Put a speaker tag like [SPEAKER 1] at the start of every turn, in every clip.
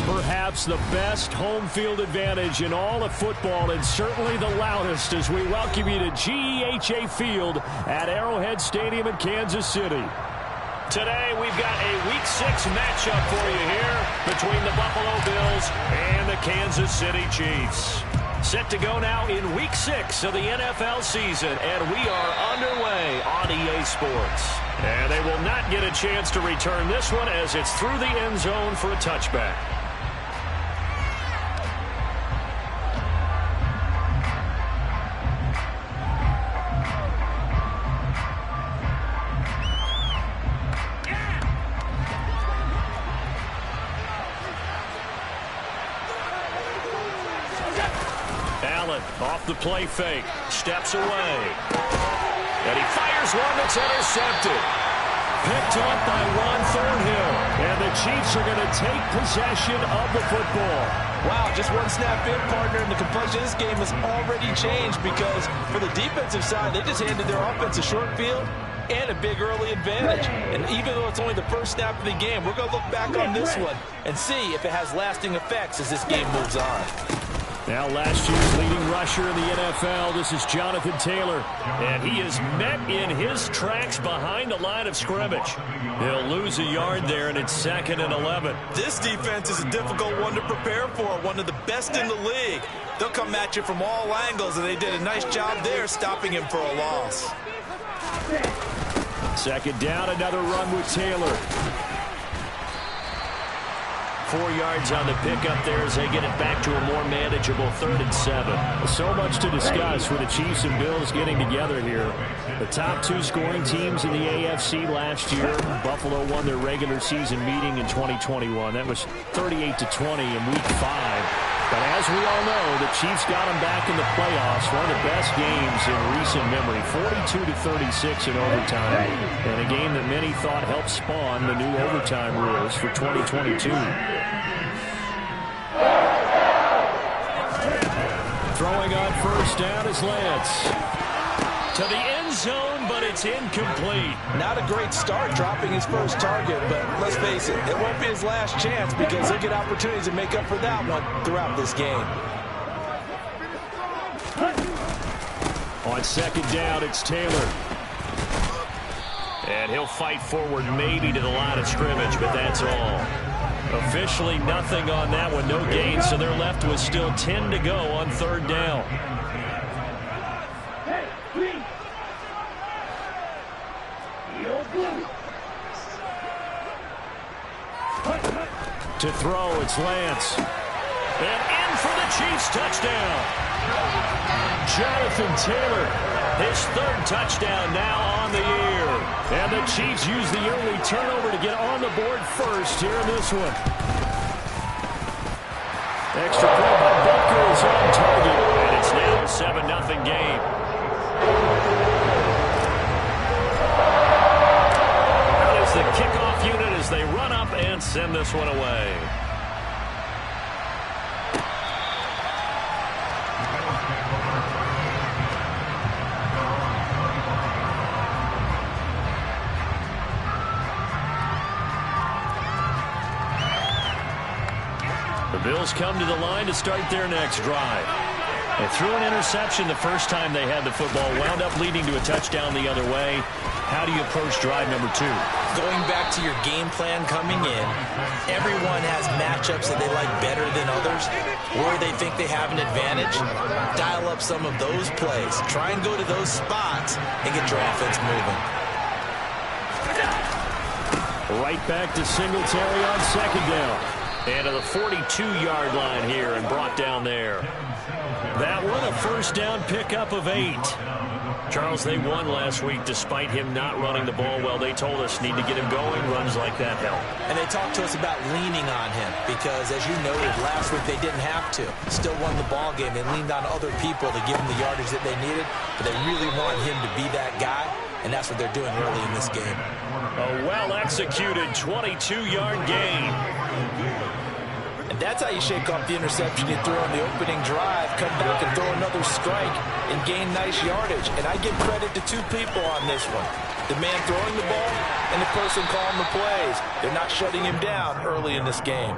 [SPEAKER 1] perhaps the best home field advantage in all of football, and certainly the loudest, as we welcome you to GEHA Field at Arrowhead Stadium in Kansas City. Today we've got a Week 6 matchup for you here between the Buffalo Bills and the Kansas City Chiefs. Set to go now in Week 6 of the NFL season, and we are underway on EA Sports. And they will not get a chance to return this one as it's through the end zone for a touchback. Allen off the play fake, steps away. And he fires one that's intercepted. Picked up by Ron Thornhill. And the Chiefs are going to take possession of the football.
[SPEAKER 2] Wow, just one snap in, partner, and the complexion of this game has already changed because for the defensive side, they just handed their offense a short field and a big early advantage. And even though it's only the first snap of the game, we're going to look back on this one and see if it has lasting effects as this game moves on.
[SPEAKER 1] Now last year's leading rusher in the NFL, this is Jonathan Taylor. And he is met in his tracks behind the line of scrimmage. He'll lose a yard there, and it's 2nd and 11.
[SPEAKER 2] This defense is a difficult one to prepare for, one of the best in the league. They'll come at you from all angles, and they did a nice job there stopping him for a loss.
[SPEAKER 1] 2nd down, another run with Taylor. 4 yards on the pickup there as they get it back to a more manageable 3rd and 7. So much to discuss with the Chiefs and Bills getting together here. The top 2 scoring teams in the AFC last year. Buffalo won their regular season meeting in 2021. That was 38-20 in Week 5. But as we all know, the Chiefs got them back in the playoffs. One of the best games in recent memory. 42-36 in overtime. And a game that many thought helped spawn the new overtime rules for 2022. Throwing on first down is Lance. To the end zone, but it's incomplete.
[SPEAKER 2] Not a great start dropping his first target, but let's face it, it won't be his last chance because he'll get opportunities to make up for that one throughout this game.
[SPEAKER 1] On 2nd down, it's Taylor. And he'll fight forward maybe to the line of scrimmage, but that's all. Officially nothing on that one, no gain, so they're left with still 10 to go on 3rd down. To throw, it's Lance. And in for the Chiefs touchdown. Jonathan Taylor, his 3rd touchdown now on the year. And the Chiefs use the early turnover to get on the board first here in this one. Extra point by Butker is on target. And it's now a 7-0 game. Out is the kickoff unit as they run up and send this one away. The Bills come to the line to start their next drive. They threw an interception the first time they had the football, wound up leading to a touchdown the other way. How do you approach drive number 2?
[SPEAKER 2] Going back to your game plan coming in, everyone has matchups that they like better than others, where they think they have an advantage. Dial up some of those plays. Try and go to those spots and get your offense moving.
[SPEAKER 1] Right back to Singletary on 2nd down. And to the 42-yard line here and brought down there. That one a first down pickup of 8. Charles, they won last week despite him not running the ball well. They told us need to get him going. Runs like that help.
[SPEAKER 2] And they talked to us about leaning on him because, as you noted, last week they didn't have to. Still won the ball game. They leaned on other people to give them the yardage that they needed. But they really want him to be that guy, and that's what they're doing early in this game.
[SPEAKER 1] A well-executed 22-yard gain.
[SPEAKER 2] And that's how you shake off the interception you threw on the opening drive, come back and throw another strike and gain nice yardage. And I give credit to 2 people on this one. The man throwing the ball and the person calling the plays. They're not shutting him down early in this game.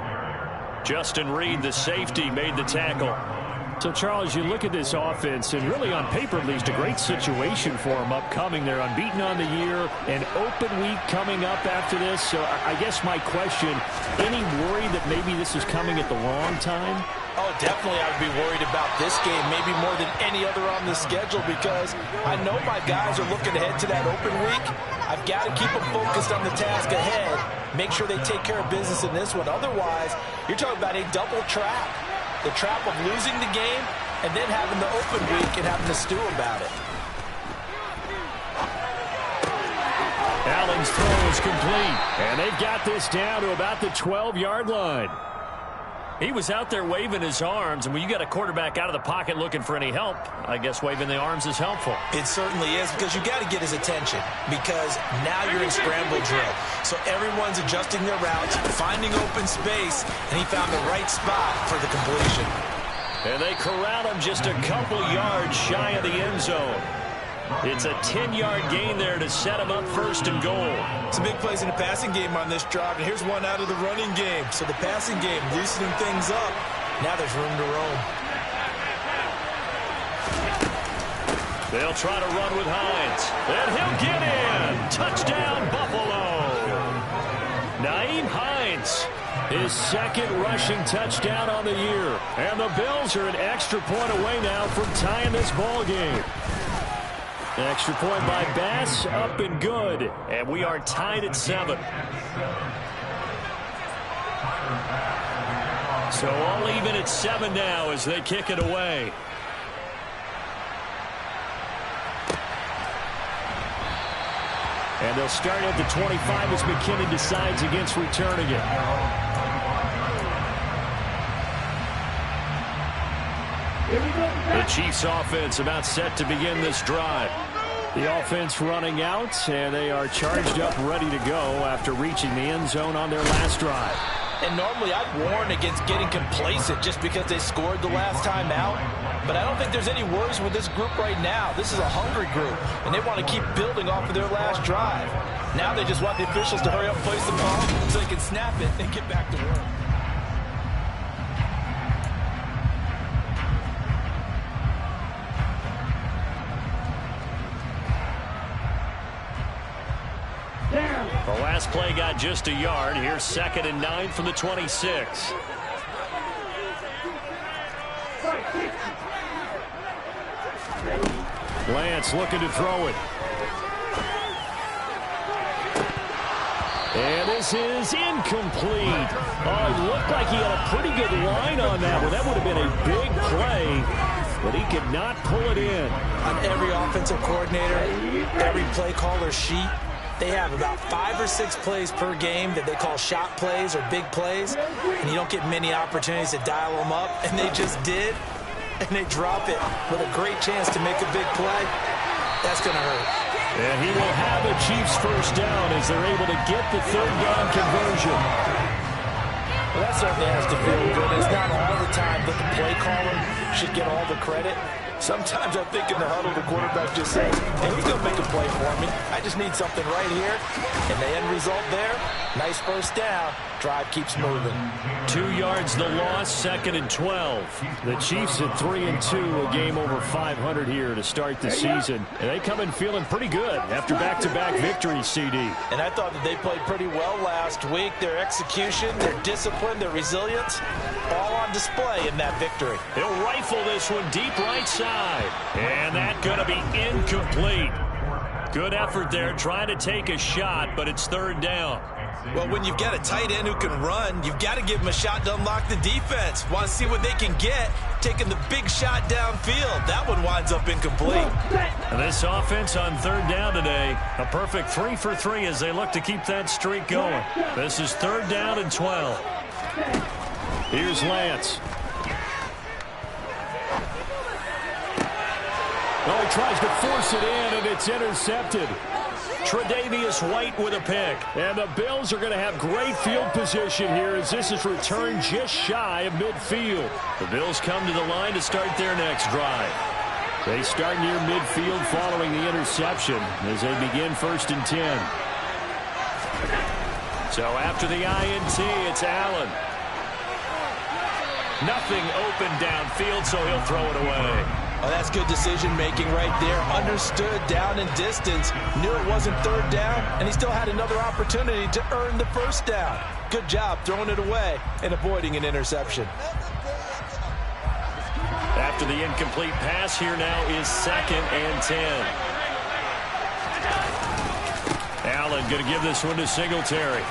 [SPEAKER 1] Justin Reed, the safety, made the tackle. So, Charles, you look at this offense, and really on paper, at least, a great situation for them upcoming. They're unbeaten on the year, an open week coming up after this. So I guess my question, any worry that maybe this is coming at the wrong time?
[SPEAKER 2] Oh, definitely I would be worried about this game, maybe more than any other on the schedule, because I know my guys are looking ahead to that open week. I've got to keep them focused on the task ahead, make sure they take care of business in this one. Otherwise, you're talking about a double trap. The trap of losing the game and then having the open week and having to stew about it.
[SPEAKER 1] Allen's throw is complete, and they've got this down to about the 12-yard line. He was out there waving his arms, and when you got a quarterback out of the pocket looking for any help, I guess waving the arms is helpful.
[SPEAKER 2] It certainly is, because you got to get his attention, because now you're in scramble drill. So everyone's adjusting their routes, finding open space, and he found the right spot for the completion.
[SPEAKER 1] And they corral him just a couple yards shy of the end zone. It's a 10-yard gain there to set him up first and goal.
[SPEAKER 2] Some big plays in the passing game on this drive, and here's one out of the running game. So the passing game loosening things up. Now there's room to roam.
[SPEAKER 1] They'll try to run with Hines. And he'll get in. Touchdown, Buffalo. Nyheim Hines, his second rushing touchdown on the year. And the Bills are an extra point away now from tying this ball game. Extra point by Bass, up and good. And we are tied at 7. So all even at 7 now as they kick it away. And they'll start at the 25 as McKinnon decides against returning it. The Chiefs offense about set to begin this drive. The offense running out, and they are charged up, ready to go after reaching the end zone on their last drive.
[SPEAKER 2] And normally I'd warn against getting complacent just because they scored the last time out. But I don't think there's any worries with this group right now. This is a hungry group, and they want to keep building off of their last drive. Now they just want the officials to hurry up and place the ball so they can snap it and get back to work.
[SPEAKER 1] The last play got just a yard. Here's 2nd and 9 from the 26. Lance looking to throw it. And this is incomplete. Oh, it looked like he had a pretty good line on that one. That would have been a big play, but he could not pull it in.
[SPEAKER 2] On every offensive coordinator, every play caller sheet, they have about 5 or 6 plays per game that they call shot plays or big plays, and you don't get many opportunities to dial them up, and they just did, and they drop it with a great chance to make a big play. That's going to hurt.
[SPEAKER 1] And he will have a Chiefs first down as they're able to get the 3rd down conversion.
[SPEAKER 2] Well, that certainly has to feel good. It's not all the time that the play caller should get all the credit. Sometimes I think in the huddle, the quarterback just says, hey, who's going to make a play for me? I just need something right here. And the end result there, nice first down. Drive keeps moving.
[SPEAKER 1] 2 yards the loss, 2nd and 12. The Chiefs at 3-2, a game over 500 here to start the season. And they come in feeling pretty good after back-to-back victories, CD.
[SPEAKER 2] And I thought that they played pretty well last week. Their execution, their discipline, their resilience, all on display in that victory.
[SPEAKER 1] He'll rifle this one deep right side. And that's going to be incomplete. Good effort there, trying to take a shot, but it's 3rd down.
[SPEAKER 2] Well, when you've got a tight end who can run, you've got to give him a shot to unlock the defense. Want to see what they can get, taking the big shot downfield. That one winds up incomplete.
[SPEAKER 1] And this offense on 3rd down today, a perfect 3 for 3 as they look to keep that streak going. This is 3rd down and 12. Here's Lance. Oh, he tries to force it in, and it's intercepted. Tre'Davious White with a pick. And the Bills are going to have great field position here as this is returned just shy of midfield. The Bills come to the line to start their next drive. They start near midfield following the interception as they begin 1st and 10. So after the INT, it's Allen. Nothing open downfield, so he'll throw it away.
[SPEAKER 2] Oh, that's good decision-making right there. Understood down and distance. Knew it wasn't third down, and he still had another opportunity to earn the first down. Good job throwing it away and avoiding an interception.
[SPEAKER 1] After the incomplete pass, here now is 2nd and 10. Allen going to give this one to Singletary.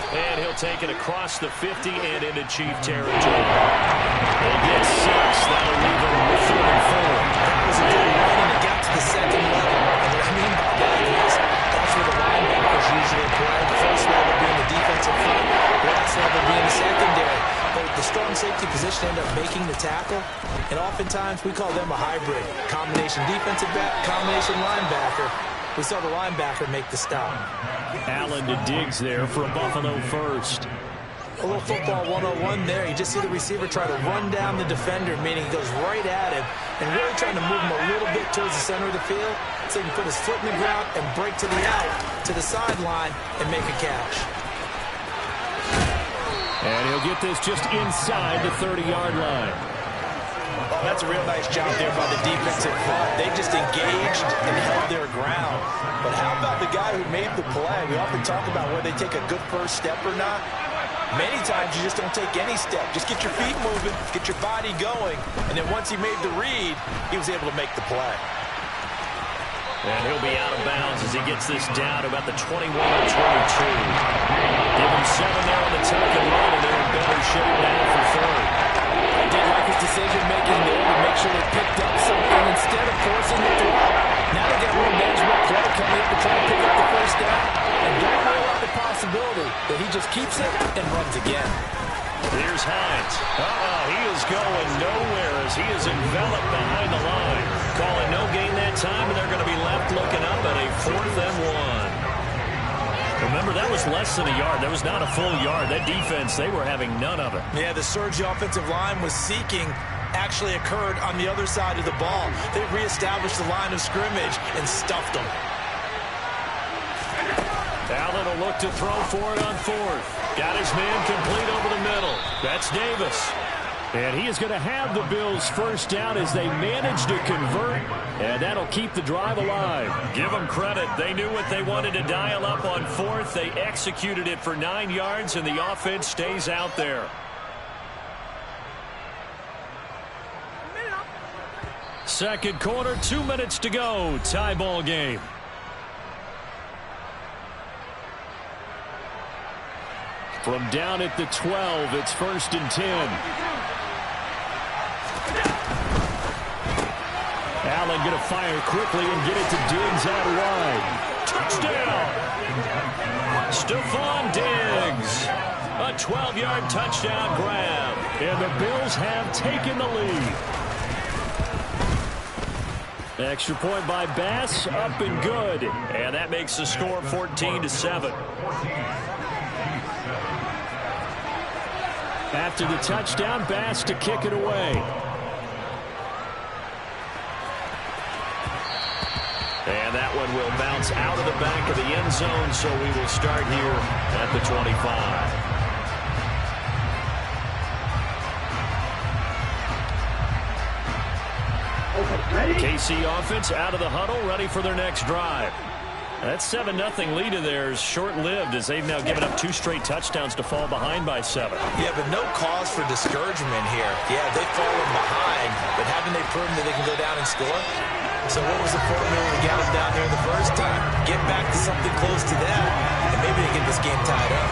[SPEAKER 1] And he'll take it across the 50 and into Chief territory. He'll get 6. That'll leave him with 3rd and 4.
[SPEAKER 2] That was a good run, and it got to the 2nd level. And what I mean by that is that's where the linebackers usually play. The first level being the defensive front, the last level being the secondary. But the strong safety position ended up making the tackle, and oftentimes we call them a hybrid. Combination defensive back, combination linebacker. We saw the linebacker make the stop.
[SPEAKER 1] Allen to Diggs there for a Buffalo first.
[SPEAKER 2] A little football 101 there. You just see the receiver try to run down the defender, meaning he goes right at him and really trying to move him a little bit towards the center of the field so he can put his foot in the ground and break to the out, to the sideline, and make a catch.
[SPEAKER 1] And he'll get this just inside the 30-yard line.
[SPEAKER 2] Oh, that's a real nice job there by the defensive front. They just engaged and held their ground. But how about the guy who made the play? We often talk about whether they take a good first step or not. Many times you just don't take any step. Just get your feet moving, get your body going, and then once he made the read, he was able to make the play.
[SPEAKER 1] And he'll be out of bounds as he gets this down to about the 21 or 22. Give him 7 there on the tuck and run, and they're in better shape now for 3rd.
[SPEAKER 2] I did like his decision-making there to make sure they picked up something instead of forcing the throw. Now they got more management play coming up to try to pick up the first down. And don't rule out the possibility that he just keeps it and runs again.
[SPEAKER 1] Here's Hines. He is going nowhere as he is enveloped behind the line. Calling no gain that time, and they're going to be left looking up at a 4th and 1. Remember, that was less than a yard. That was not a full yard. That defense, they were having none of it.
[SPEAKER 2] Yeah, the surge the offensive line was seeking actually occurred on the other side of the ball. They reestablished the line of scrimmage and stuffed them.
[SPEAKER 1] Allen will look to throw for it on 4th. Got his man complete over the middle. That's Davis. And he is going to have the Bills first down as they manage to convert, and that'll keep the drive alive. Give them credit. They knew what they wanted to dial up on 4th. They executed it for 9 yards, and the offense stays out there. Second quarter, 2 minutes to go. Tie ball game. From down at the 12, it's 1st and 10. Allen going to fire quickly and get it to Diggs out wide. Touchdown! Stephon Diggs. A 12-yard touchdown grab. And the Bills have taken the lead. Extra point by Bass, up and good. And that makes the score 14-7. After the touchdown, Bass to kick it away. And that one will bounce out of the back of the end zone, so we will start here at the 25. KC offense out of the huddle, ready for their next drive. That 7-0 lead of theirs short-lived as they've now given up 2 straight touchdowns to fall behind by 7.
[SPEAKER 2] Yeah, but no cause for discouragement here. Yeah, they've fallen behind, but haven't they proven that they can go down and score? So what was the formula to get them down there the first time? Get back to something close to that, and maybe they get this game tied up.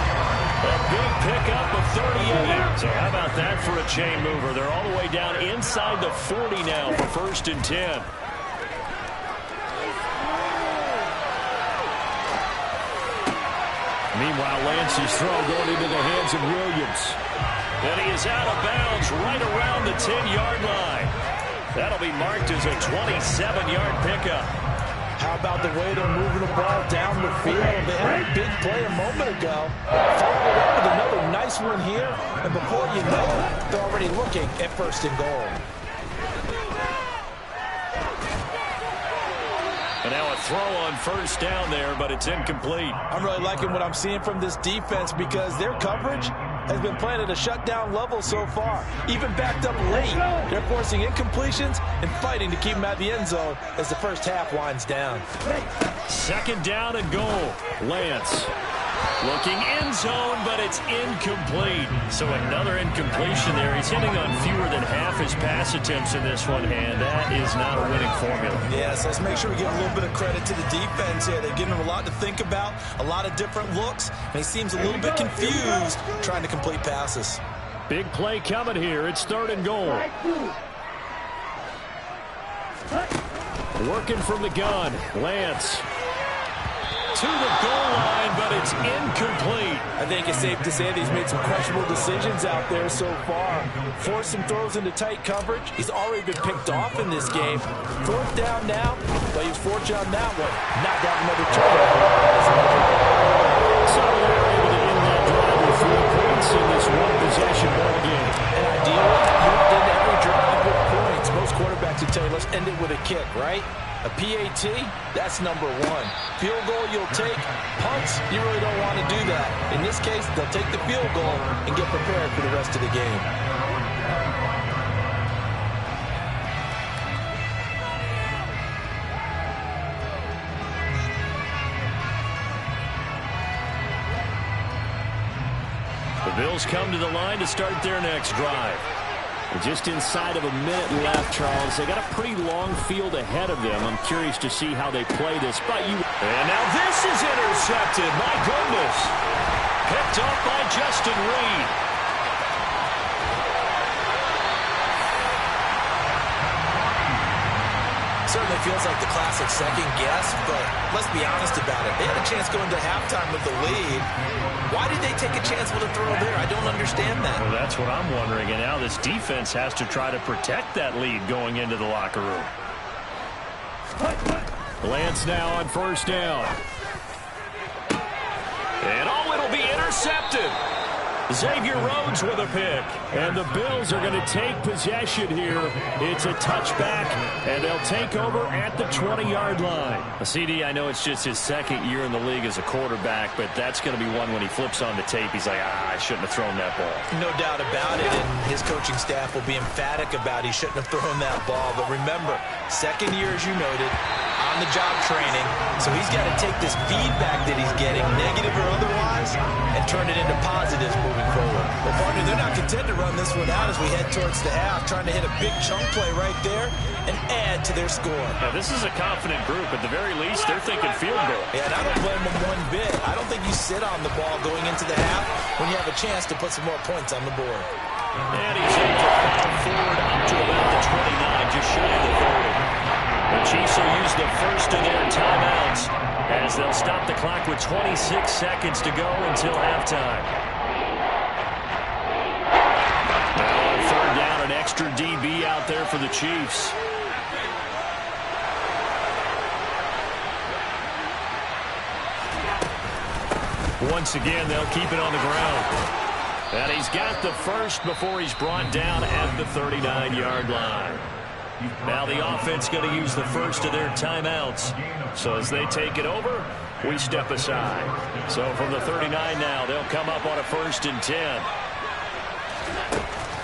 [SPEAKER 1] A big pickup of 38. So how about that for a chain mover? They're all the way down inside the 40 now for 1st and 10. Meanwhile, Lance's throw going into the hands of Williams. And he is out of bounds right around the 10-yard line. That'll be marked as a 27-yard pickup.
[SPEAKER 2] How about the way they're moving the ball down the field? They had a big play a moment ago. Followed up with another nice one here. And before you know it, they're already looking at 1st and goal.
[SPEAKER 1] And now a throw on 1st down there, but it's incomplete.
[SPEAKER 2] I'm really liking what I'm seeing from this defense because their coverage has been playing at a shutdown level so far. Even backed up late, they're forcing incompletions and fighting to keep them at the end zone as the first half winds down.
[SPEAKER 1] Second down and goal. Lance looking end zone, but it's incomplete. So another incompletion there. He's hitting on fewer than half his pass attempts in this one, and that is not a winning formula.
[SPEAKER 2] Yes, let's make sure we give a little bit of credit to the defense here. They've given him a lot to think about, a lot of different looks, and he seems a little bit confused trying to complete passes.
[SPEAKER 1] Big play coming here. It's third and goal. Working from the gun. Lance to the goal line, but it's incomplete.
[SPEAKER 2] I think it's safe to say that he's made some questionable decisions out there so far. Forced some throws into tight coverage. He's already been picked off in this game. Fourth down now, but he's fortunate on that one. Not down another turnover.
[SPEAKER 1] So they're able to end that drive with 4 points in this one-possession ball game.
[SPEAKER 2] And ideally, you would end every drive with points. Most quarterbacks would tell you, let's end it with a kick, right? A PAT, that's number one. Field goal you'll take. Punts, you really don't want to do that. In this case, they'll take the field goal and get prepared for the rest of the game.
[SPEAKER 1] The Bills come to the line to start their next drive. Just inside of a minute left, Charles. They got a pretty long field ahead of them. I'm curious to see how they play this. And now this is intercepted. My goodness. Picked up by Justin Reed.
[SPEAKER 2] Certainly feels like the classic second guess, but let's be honest about it. They had a chance going to halftime with the lead. Why did they take a chance with a throw there? I don't understand that.
[SPEAKER 1] Well, that's what I'm wondering. And now this defense has to try to protect that lead going into the locker room. Lance now on first down. And it'll be intercepted. Xavier Rhodes with a pick. And the Bills are going to take possession here. It's a touchback, and they'll take over at the 20-yard line. CD, I know it's just his second year in the league as a quarterback, but that's going to be one when he flips on the tape. He's like, I shouldn't have thrown that ball.
[SPEAKER 2] No doubt about it, and his coaching staff will be emphatic about he shouldn't have thrown that ball. But remember, second year, as you noted, on-the-job training, so he's got to take this feedback that he's getting, negative or otherwise, and turn it into positives moving forward. Well, partner, they're not content to run this one out as we head towards the half, trying to hit a big chunk play right there and add to their score.
[SPEAKER 1] Now, this is a confident group. At the very least, they're thinking field goal.
[SPEAKER 2] Yeah, and I don't blame them one bit. I don't think you sit on the ball going into the half when you have a chance to put some more points on the board.
[SPEAKER 1] And he's able to fall forward up to about the 29, just shy of the 30. The Chiefs will use the first of their timeouts as they'll stop the clock with 26 seconds to go until halftime. Now on third down, an extra DB out there for the Chiefs. Once again, they'll keep it on the ground. And he's got the first before he's brought down at the 39-yard line. Now the offense going to use the first of their timeouts. So as they take it over, we step aside. So from the 39 now, they'll come up on a 1st and 10.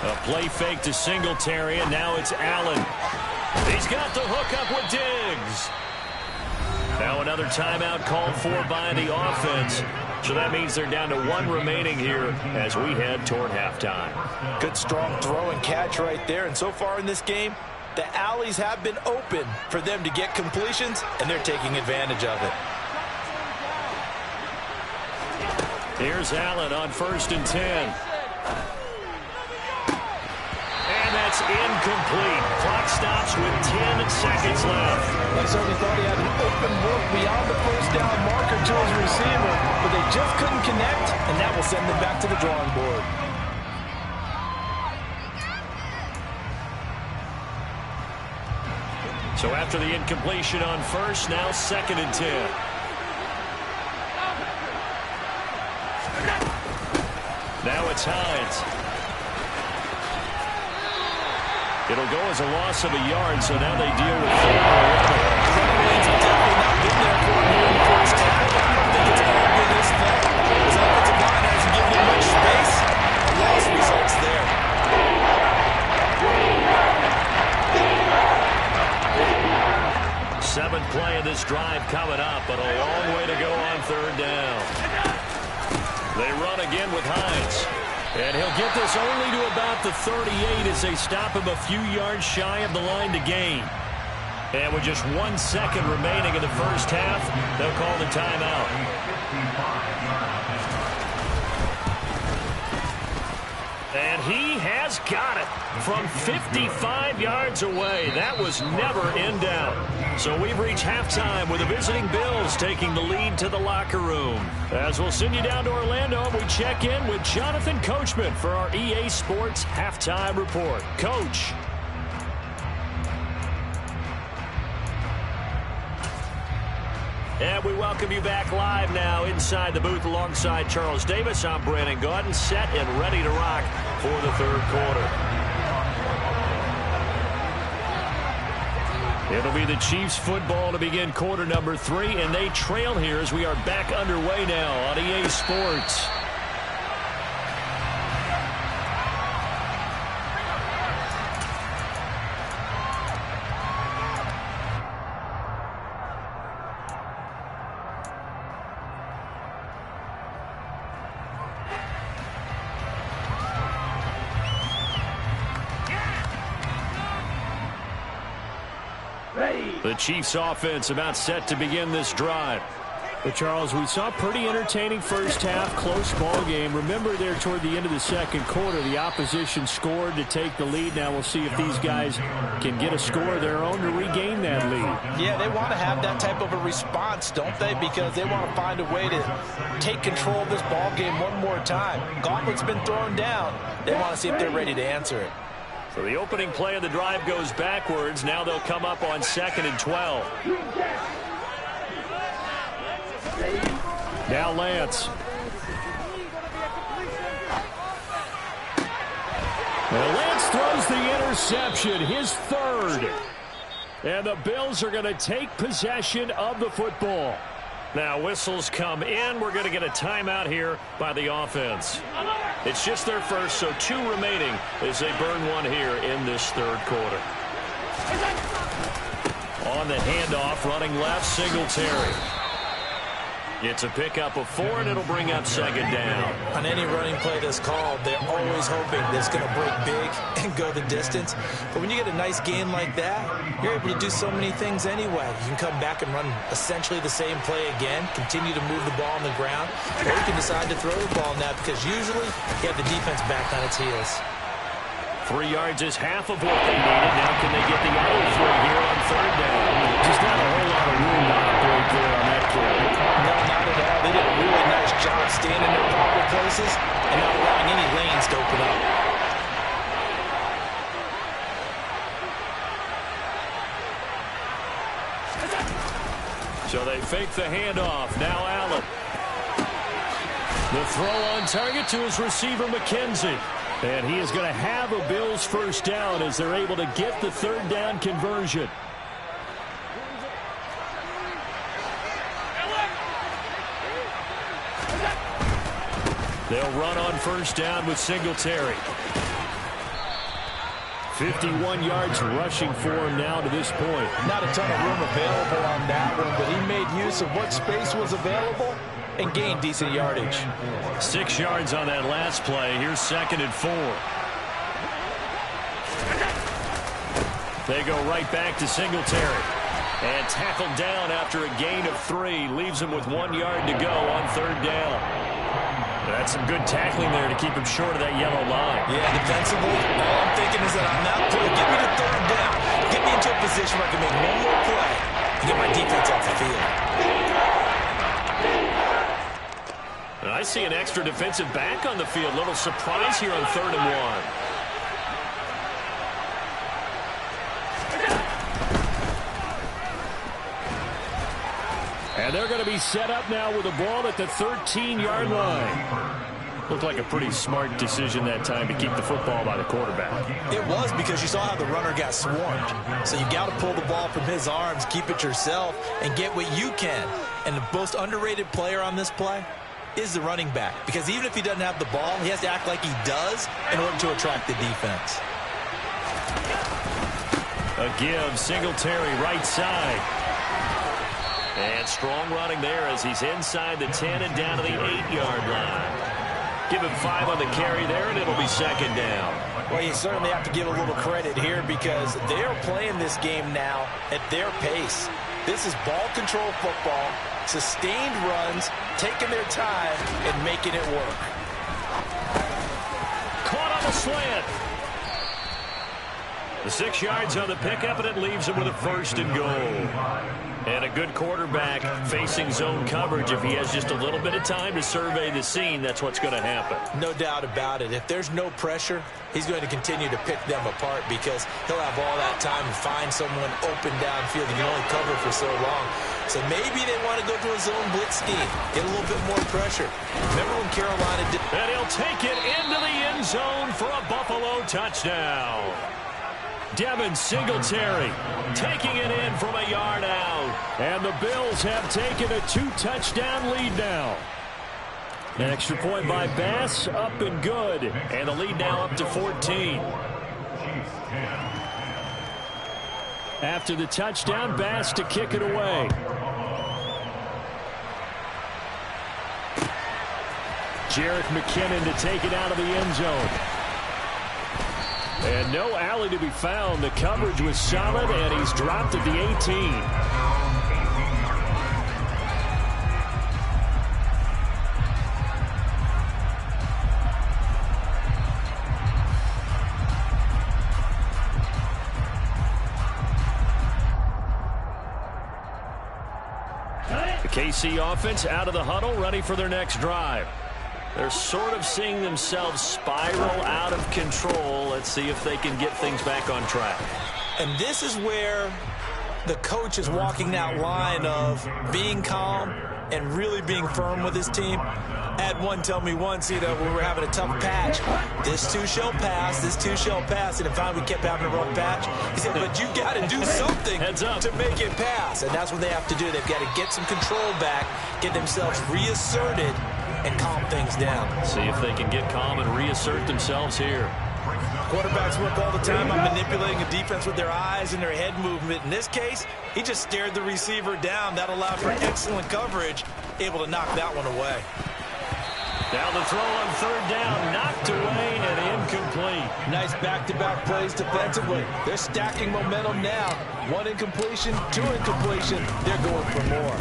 [SPEAKER 1] A play fake to Singletary, and now it's Allen. He's got the hook up with Diggs. Now another timeout called for by the offense. So that means they're down to 1 remaining here as we head toward halftime.
[SPEAKER 2] Good strong throw and catch right there. And so far in this game, the alleys have been open for them to get completions, and they're taking advantage of it.
[SPEAKER 1] Here's Allen on 1st and 10. And that's incomplete. Clock stops with 10 seconds left.
[SPEAKER 2] I certainly thought he had an open look beyond the first down marker to his receiver, but they just couldn't connect, and that will send them back to the drawing board.
[SPEAKER 1] So after the incompletion on first, now 2nd and 10. Now it's Hines. It'll go as a loss of a yard, so now they deal with 4 and 11.
[SPEAKER 2] Remains have definitely not been there for him here in the first half. I don't think it's all been his fault. His offensive line hasn't given him much space,
[SPEAKER 1] this drive coming up, but a long way to go on third down. They run again with Hines. And he'll get this only to about the 38 as they stop him a few yards shy of the line to gain. And with just 1 second remaining in the first half, they'll call the timeout. And he has got it from 55 yards away. That was never in doubt. So we've reached halftime with the visiting Bills taking the lead to the locker room. As we'll send you down to Orlando, we check in with Jonathan Coachman for our EA Sports Halftime Report. Coach. And we welcome you back live now inside the booth alongside Charles Davis. I'm Brandon Gaudin, set and ready to rock for the third quarter. It'll be the Chiefs football to begin quarter number 3, and they trail here as we are back underway now on EA Sports. The Chiefs offense about set to begin this drive. But Charles, we saw a pretty entertaining first half, close ball game. Remember there toward the end of the second quarter, the opposition scored to take the lead. Now we'll see if these guys can get a score of their own to regain that lead.
[SPEAKER 2] Yeah, they want to have that type of a response, don't they? Because they want to find a way to take control of this ball game one more time. Gauntlet's been thrown down. They want to see if they're ready to answer it.
[SPEAKER 1] So the opening play of the drive goes backwards. Now they'll come up on 2nd and 12. Now Lance. Well, Lance throws the interception, his third. And the Bills are going to take possession of the football. Now whistles come in. We're going to get a timeout here by the offense. It's just their first, so 2 remaining as they burn one here in this third quarter. On the handoff, running left, Singletary. It's a pickup of 4, and it'll bring up 2nd down.
[SPEAKER 2] On any running play that's called, they're always hoping that it's going to break big and go the distance. But when you get a nice gain like that, you're able to do so many things anyway. You can come back and run essentially the same play again, continue to move the ball on the ground, or you can decide to throw the ball now because usually you have the defense back on its heels.
[SPEAKER 1] 3 yards is half of what they needed. Now can they get the other 3 here on 3rd down? Just not a whole lot of room to operate there on that play.
[SPEAKER 2] No, not at all. They did a really nice job staying in their proper places and not allowing any lanes to open up.
[SPEAKER 1] So they fake the handoff. Now Allen. The throw on target to his receiver, McKenzie. And he is going to have a Bills first down as they're able to get the 3rd down conversion. They'll run on first down with Singletary. 51 yards rushing for him now to this point.
[SPEAKER 2] Not a ton of room available on that one, but he made use of what space was available and gained decent yardage.
[SPEAKER 1] 6 yards on that last play. Here's 2nd and 4. They go right back to Singletary. And tackled down after a gain of 3. Leaves him with 1 yard to go on 3rd down. That's some good tackling there to keep him short of that yellow line.
[SPEAKER 2] Yeah, defensively, all I'm thinking is that on that play, get me to 3rd down. Get me into a position where I can make one more play and get my defense off the field.
[SPEAKER 1] And I see an extra defensive back on the field. Little surprise here on 3rd and 1. And they're going to be set up now with a ball at the 13-yard line. Looked like a pretty smart decision that time to keep the football by the quarterback.
[SPEAKER 2] It was, because you saw how the runner got swarmed. So you got to pull the ball from his arms, keep it yourself, and get what you can. And the most underrated player on this play is the running back. Because even if he doesn't have the ball, he has to act like he does in order to attract the defense.
[SPEAKER 1] A give, Singletary right side. And strong running there as he's inside the 10 and down to the 8-yard line. Give him 5 on the carry there, and it'll be second down.
[SPEAKER 2] Well, you certainly have to give a little credit here because they're playing this game now at their pace. This is ball control football, sustained runs, taking their time, and making it work.
[SPEAKER 1] Caught on the slant. The 6 yards on the pickup, and it leaves him with a first and goal. And a good quarterback facing zone coverage. If he has just a little bit of time to survey the scene, that's what's going to happen.
[SPEAKER 2] No doubt about it. If there's no pressure, he's going to continue to pick them apart because he'll have all that time to find someone open downfield. He can only cover for so long. So maybe they want to go to a zone blitz scheme, get a little bit more pressure. Remember when Carolina did...
[SPEAKER 1] And he'll take it into the end zone for a Buffalo touchdown. Devin Singletary taking it in from a yard out. And the Bills have taken a 2-touchdown lead now. An extra point by Bass, up and good. And the lead now up to 14. After the touchdown, Bass to kick it away. Jerick McKinnon to take it out of the end zone. And no alley to be found. The coverage was solid, and he's dropped at the 18. The KC offense out of the huddle, ready for their next drive. They're sort of seeing themselves spiral out of control. Let's see if they can get things back on track.
[SPEAKER 2] And this is where the coach is walking that line of being calm and really being firm with his team. I had one tell me once, when we were having a tough patch, this too shall pass, this too shall pass. And finally we kept having a rough patch. He said, but you got to do something to make it pass. And that's what they have to do. They've got to get some control back, get themselves reasserted, and calm things down.
[SPEAKER 1] See if they can get calm and reassert themselves here.
[SPEAKER 2] Quarterbacks work all the time on manipulating a defense with their eyes and their head movement. In this case, he just stared the receiver down. That allowed for excellent coverage, able to knock that one away.
[SPEAKER 1] Down the throw on third down, knocked away and incomplete.
[SPEAKER 2] Nice back-to-back plays defensively. They're stacking momentum now. 1 incompletion, 2 incompletion. They're going for more.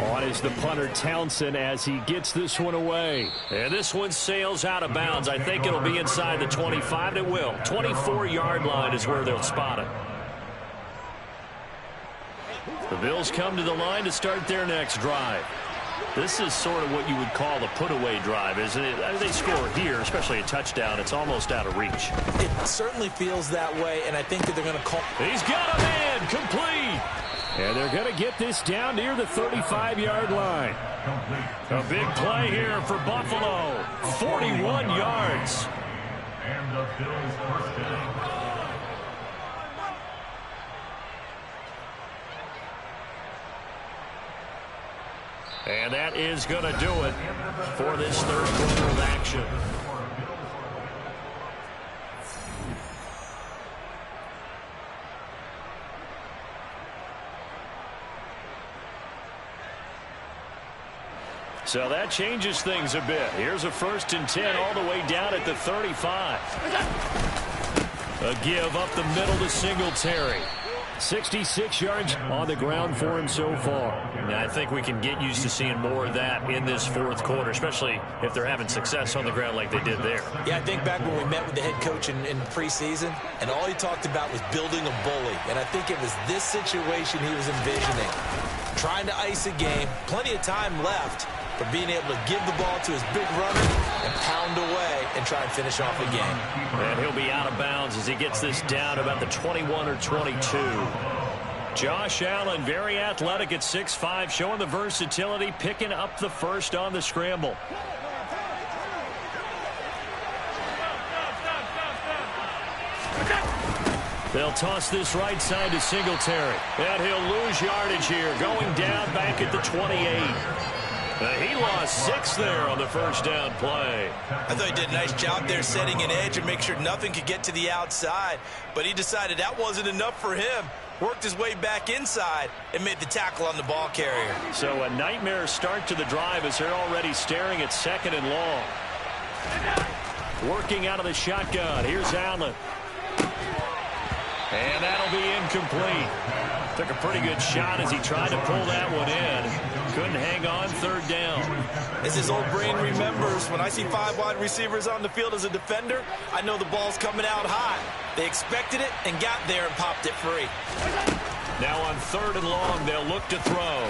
[SPEAKER 1] On is the punter Townsend as he gets this one away. And this one sails out of bounds. I think it'll be inside the 25. It will. 24-yard line is where they'll spot it. The Bills come to the line to start their next drive. This is sort of what you would call the put-away drive, isn't it? I mean, they score here, especially a touchdown. It's almost out of reach.
[SPEAKER 2] It certainly feels that way, and I think that they're going to call.
[SPEAKER 1] He's got a man, complete. And they're going to get this down near the 35-yard line. A big play here for Buffalo. 41 yards. And the Bills first down. And that is going to do it for this third quarter of action. So that changes things a bit. Here's a 1st and 10 all the way down at the 35. A give up the middle to Singletary. 66 yards on the ground for him so far. And I think we can get used to seeing more of that in this fourth quarter, especially if they're having success on the ground like they did there.
[SPEAKER 2] Yeah, I think back when we met with the head coach in preseason, and all he talked about was building a bully. And I think it was this situation he was envisioning. Trying to ice a game, plenty of time left, but being able to give the ball to his big runner and pound away and try and finish off a game.
[SPEAKER 1] And he'll be out of bounds as he gets this down about the 21 or 22. Josh Allen, very athletic at 6'5", showing the versatility, picking up the first on the scramble. They'll toss this right side to Singletary. And he'll lose yardage here, going down back at the 28. He lost 6 there on the first down play.
[SPEAKER 2] I thought he did a nice job there setting an edge and make sure nothing could get to the outside. But he decided that wasn't enough for him. worked his way back inside, and made the tackle on the ball carrier.
[SPEAKER 1] So a nightmare start to the drive as they're already staring at 2nd and long. Working out of the shotgun. Here's Allen. And that'll be incomplete. Took a pretty good shot as he tried to pull that one in. Couldn't hang on, 3rd down.
[SPEAKER 2] As his old brain remembers, when I see 5 wide receivers on the field as a defender, I know the ball's coming out hot. They expected it and got there and popped it free.
[SPEAKER 1] Now on 3rd and long, they'll look to throw.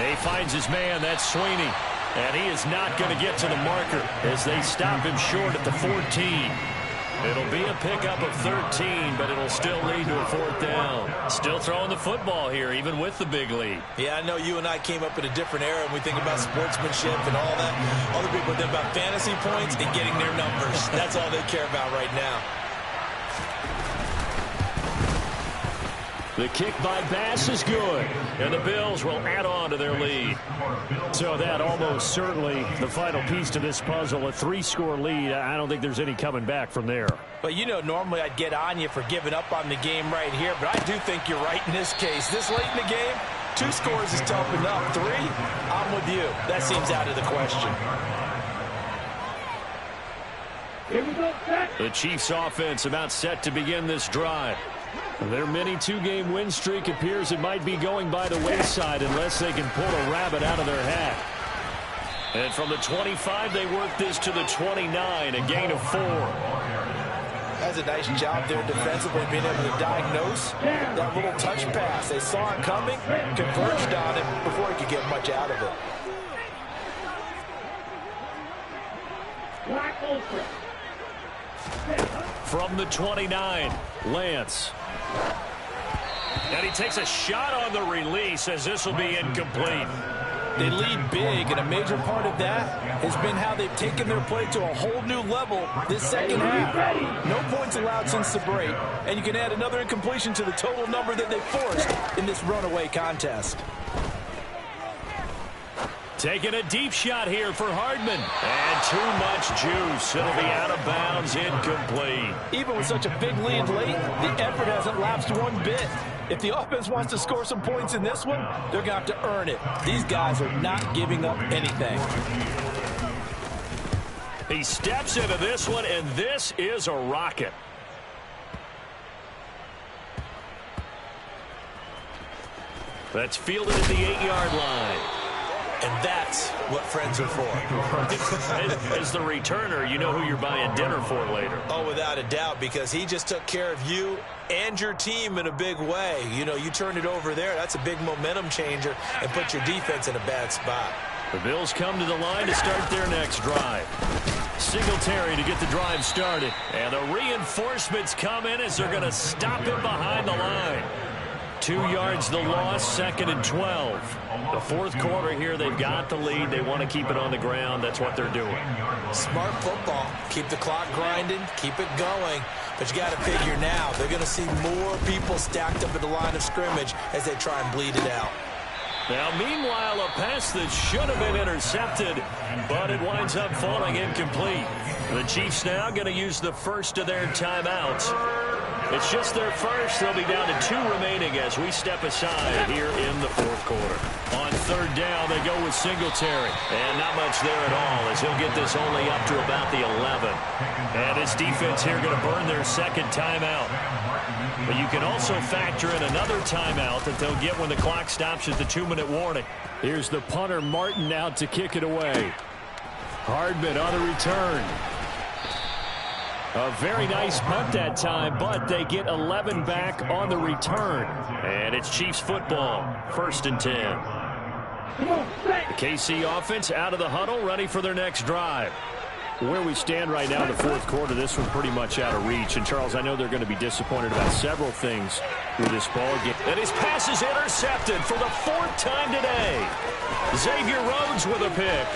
[SPEAKER 1] And he finds his man, that's Sweeney. And he is not going to get to the marker as they stop him short at the 14. It'll be a pickup of 13, but it'll still lead to a 4th down. Still throwing the football here, even with the big lead.
[SPEAKER 2] Yeah, I know you and I came up in a different era, and we think about sportsmanship and all that. Other people think about fantasy points and getting their numbers. That's all they care about right now.
[SPEAKER 1] The kick by Bass is good, and the Bills will add on to their lead. So that almost certainly the final piece to this puzzle, a 3-score lead. I don't think there's any coming back from there.
[SPEAKER 2] But, you know, normally I'd get on you for giving up on the game right here, but I do think you're right in this case. This late in the game, 2 scores is tough enough. 3, I'm with you. That seems out of the question.
[SPEAKER 1] The Chiefs offense about set to begin this drive. Their mini 2-game win streak appears it might be going by the wayside unless they can pull a rabbit out of their hat. And from the 25, they work this to the 29, a gain of 4.
[SPEAKER 2] That's a nice job there defensively, being able to diagnose that little touch pass. They saw it coming, converged on it before he could get much out of
[SPEAKER 1] it. From the 29, Lance. And he takes a shot on the release as this will be incomplete.
[SPEAKER 2] They lead big, and a major part of that has been how they've taken their play to a whole new level this second half. No points allowed since the break, and you can add another incompletion to the total number that they forced in this runaway contest.
[SPEAKER 1] Taking a deep shot here for Hardman. And too much juice. It'll be out of bounds, incomplete.
[SPEAKER 2] Even with such a big lead late, the effort hasn't lapsed one bit. If the offense wants to score some points in this one, they're going to have to earn it. These guys are not giving up anything.
[SPEAKER 1] He steps into this one, and this is a rocket. That's fielded at the 8-yard line.
[SPEAKER 2] And that's what friends are for.
[SPEAKER 1] As the returner, you know who you're buying dinner for later.
[SPEAKER 2] Oh, without a doubt, because he just took care of you and your team in a big way. You know, you turned it over there. That's a big momentum changer and put your defense in a bad spot.
[SPEAKER 1] The Bills come to the line to start their next drive. Singletary to get the drive started. And the reinforcements come in as they're going to stop it behind the line. 2 yards the loss, 2nd and 12. The 4th quarter here, they've got the lead. They want to keep it on the ground. That's what they're doing.
[SPEAKER 2] Smart football. Keep the clock grinding. Keep it going. But you got to figure now, they're going to see more people stacked up at the line of scrimmage as they try and bleed it out.
[SPEAKER 1] Now, meanwhile, a pass that should have been intercepted, but it winds up falling incomplete. The Chiefs now going to use the first of their timeouts. It's just their first. They'll be down to 2 remaining as we step aside here in the 4th quarter. On 3rd down, they go with Singletary. And not much there at all as he'll get this only up to about the 11. And his defense here going to burn their 2nd timeout. But you can also factor in another timeout that they'll get when the clock stops at the 2-minute warning. Here's the punter, Martin, out to kick it away. Hardman on the return. A very nice punt that time, but they get 11 back on the return. And it's Chiefs football, 1st and 10. The KC offense out of the huddle, ready for their next drive. Where we stand right now in the 4th quarter, this one pretty much out of reach. And, Charles, I know they're going to be disappointed about several things with this ball game. And his pass is intercepted for the 4th time today. Xavier Rhodes with a pick.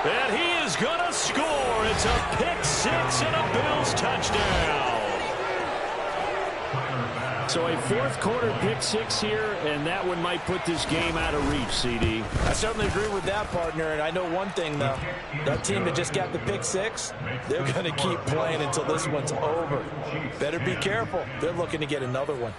[SPEAKER 1] And he is going to score. It's a pick 6 and a Bills touchdown. So a fourth quarter pick six here, and that one might put this game out of reach, CD.
[SPEAKER 2] I certainly agree with that, partner, and I know one thing, though. That team that just got the pick six, they're going to keep playing until this one's over. Better be careful. They're looking to get another one.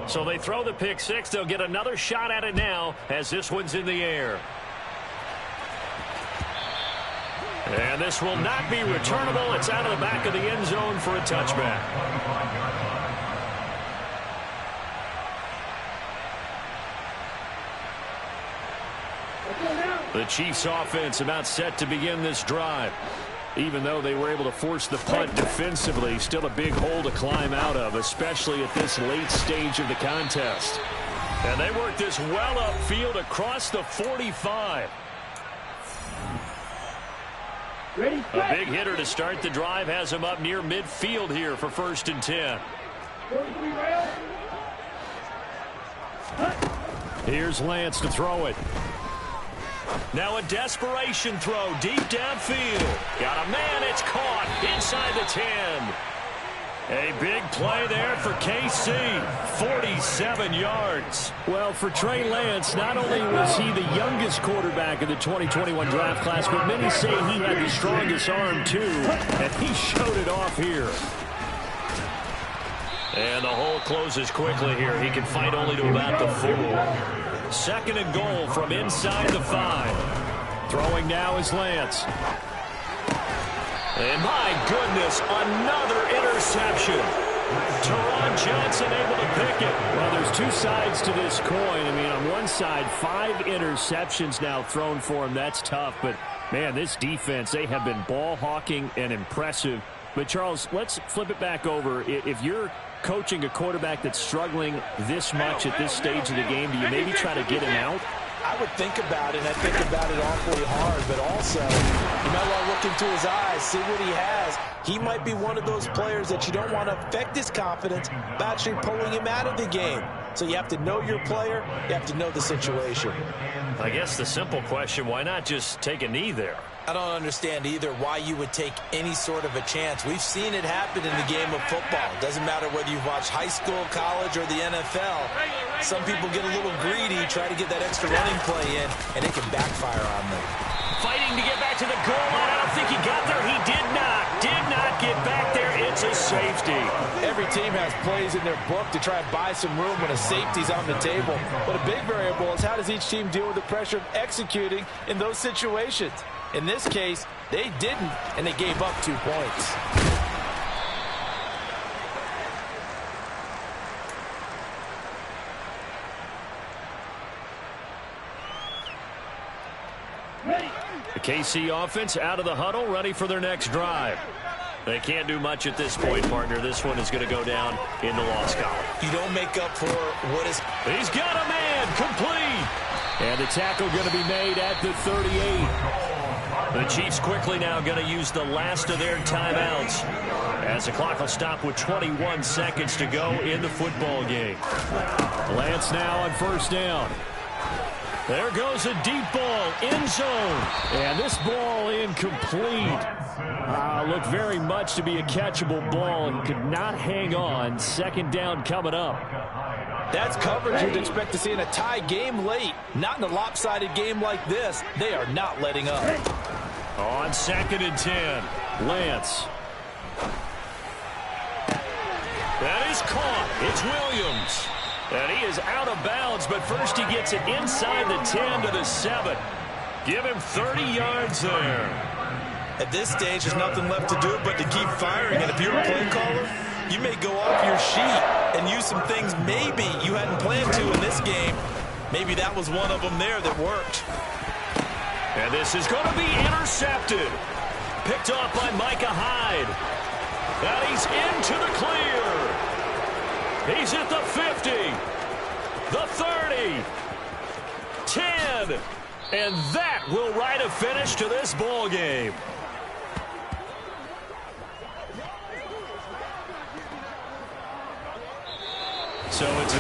[SPEAKER 1] So they throw the pick six. They'll get another shot at it now as this one's in the air. And this will not be returnable. It's out of the back of the end zone for a touchback. The Chiefs offense about set to begin this drive. Even though they were able to force the punt defensively, still a big hole to climb out of, especially at this late stage of the contest. And they work this well upfield across the 45. A big hitter to start the drive has him up near midfield here for 1st and 10. Here's Lance to throw it. Now a desperation throw deep downfield. Got a man, it's caught inside the 10. A big play there for KC, 47 yards. Well, for Trey Lance, not only was he the youngest quarterback in the 2021 draft class, but many say he had the strongest arm too, and he showed it off here. And the hole closes quickly here. He can fight only to about the 4. 2nd and goal from inside the 5. Throwing now is Lance. And my goodness, another interception. Teron Johnson able to pick it. Well, there's two sides to this coin. I mean, on one side, 5 interceptions now thrown for him. That's tough. But, man, this defense, they have been ball hawking and impressive. But, Charles, let's flip it back over. If you're coaching a quarterback that's struggling this much at this stage of the game, do you maybe try to get him out?
[SPEAKER 2] I would think about it, and I think about it awfully hard, but also you might want to look into his eyes, see what he has. He might be one of those players that you don't want to affect his confidence by actually pulling him out of the game. So you have to know your player, you have to know the situation.
[SPEAKER 1] I guess the simple question, why not just take a knee there?
[SPEAKER 2] I don't understand either why you would take any sort of a chance. We've seen it happen in the game of football. It doesn't matter whether you've watched high school, college, or the NFL. Some people get a little greedy, try to get that extra running play in, and it can backfire on them.
[SPEAKER 1] Fighting to get back to the goal line. I don't think he got there. He did not get back there. It's a safety.
[SPEAKER 2] Every team has plays in their book to try and buy some room when a safety's on the table. But a big variable is how does each team deal with the pressure of executing in those situations. In this case, they didn't, and they gave up 2 points.
[SPEAKER 1] The KC offense out of the huddle, ready for their next drive. They can't do much at this point, partner. This one is going to go down in the loss column.
[SPEAKER 2] You don't make up for what is...
[SPEAKER 1] He's got a man, complete. And the tackle going to be made at the 38. The Chiefs quickly now going to use the last of their timeouts as the clock will stop with 21 seconds to go in the football game. Lance now on 1st down. There goes a deep ball, end zone. And this ball incomplete. Looked very much to be a catchable ball and could not hang on. 2nd down coming up.
[SPEAKER 2] That's coverage you'd expect to see in a tie game late. Not in a lopsided game like this. They are not letting up.
[SPEAKER 1] On 2nd and 10, Lance. That is caught. It's Williams. And he is out of bounds, but first he gets it inside the 10 to the 7. Give him 30 yards there.
[SPEAKER 2] At this stage, there's nothing left to do but to keep firing. And if you're a play caller, you may go off your sheet and use some things maybe you hadn't planned to in this game. Maybe that was one of them there that worked.
[SPEAKER 1] And this is going to be intercepted. Picked off by Micah Hyde. And he's into the clear. He's at the 50. The 30. 10. And that will write a finish to this ball game. So it's a